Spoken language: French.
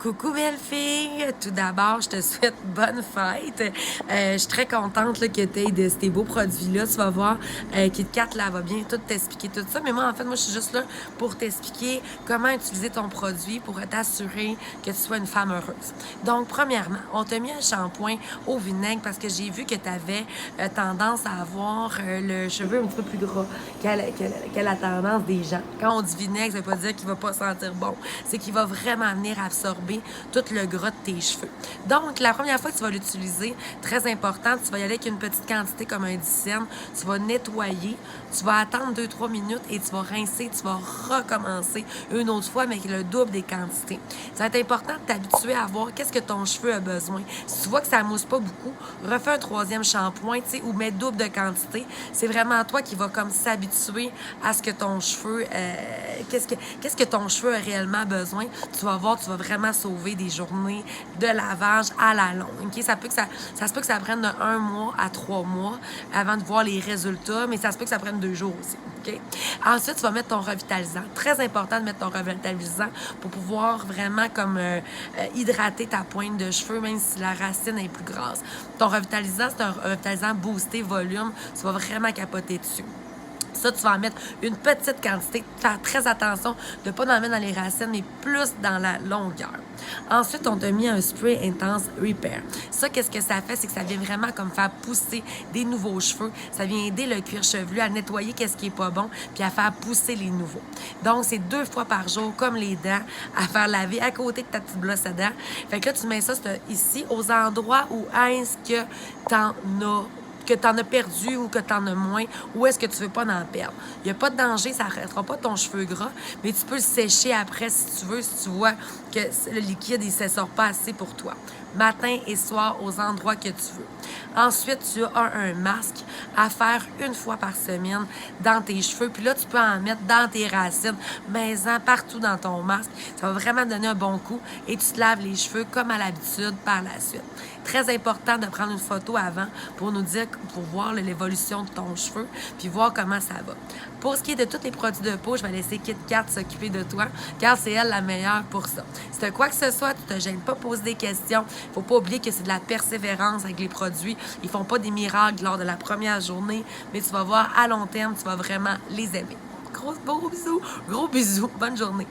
Coucou belle fille! Tout d'abord, je te souhaite bonne fête. Je suis très contente là, que tu aies de ces beaux produits-là. Tu vas voir, KitKat là, va bien tout t'expliquer tout ça. Mais moi, en fait, je suis juste là pour t'expliquer comment utiliser ton produit pour t'assurer que tu sois une femme heureuse. Donc, premièrement, on t'a mis un shampoing au vinaigre parce que j'ai vu que tu avais tendance à avoir le cheveu un petit peu plus gras que la tendance des gens. Quand on dit vinaigre, ça veut pas dire qu'il va pas sentir bon. C'est qu'il va vraiment venir absorber tout le gras de tes cheveux. Donc, la première fois que tu vas l'utiliser, très important, tu vas y aller avec une petite quantité comme un dizaine. Tu vas nettoyer, tu vas attendre 2-3 minutes et tu vas rincer, tu vas recommencer une autre fois, mais avec le double des quantités. Ça va être important de t'habituer à voir qu'est-ce que ton cheveu a besoin. Si tu vois que ça mousse pas beaucoup, refais un troisième shampoing, tu sais, ou mets double de quantité. C'est vraiment toi qui vas comme s'habituer à ce que ton cheveu, qu'est-ce que ton cheveu a réellement besoin. Tu vas voir, tu vas vraiment sauver des journées de lavage à la longue. Okay? Ça se peut que ça prenne de 1 mois à 3 mois avant de voir les résultats, mais ça se peut que ça prenne 2 jours aussi. Okay? Ensuite, tu vas mettre ton revitalisant. Très important de mettre ton revitalisant pour pouvoir vraiment comme hydrater ta pointe de cheveux, même si la racine est plus grasse. Ton revitalisant, c'est un revitalisant boosté volume. Tu vas vraiment capoter dessus. Ça, tu vas en mettre une petite quantité. Faire très attention de ne pas en mettre dans les racines, mais plus dans la longueur. Ensuite, on t'a mis un spray Intense Repair. Ça, qu'est-ce que ça fait? C'est que ça vient vraiment comme faire pousser des nouveaux cheveux. Ça vient aider le cuir chevelu à nettoyer qu'est-ce qui est pas bon, puis à faire pousser les nouveaux. Donc, c'est 2 fois par jour, comme les dents, à faire laver à côté de ta petite brosse à dents. Fait que là, tu mets ça ici, aux endroits où est-ce que t'en as perdu ou que t'en as moins, ou est-ce que tu veux pas en perdre. Il n'y a pas de danger, ça n'arrêtera pas ton cheveu gras, mais tu peux le sécher après si tu veux, si tu vois que le liquide, il ne s'essore pas assez pour toi. Matin et soir, aux endroits que tu veux. Ensuite, tu as un masque à faire 1 fois par semaine dans tes cheveux. Puis là, tu peux en mettre dans tes racines, mais-en partout dans ton masque. Ça va vraiment donner un bon coup et tu te laves les cheveux comme à l'habitude par la suite. Très important de prendre une photo avant pour nous dire, pour voir l'évolution de ton cheveu, puis voir comment ça va. Pour ce qui est de tous les produits de peau, je vais laisser KitKat s'occuper de toi, car c'est elle la meilleure pour ça. Si tu as quoi que ce soit, tu ne te gênes pas, poser des questions. Il ne faut pas oublier que c'est de la persévérance avec les produits. Ils ne font pas des miracles lors de la première journée, mais tu vas voir à long terme, tu vas vraiment les aimer. Gros bisous, bonne journée.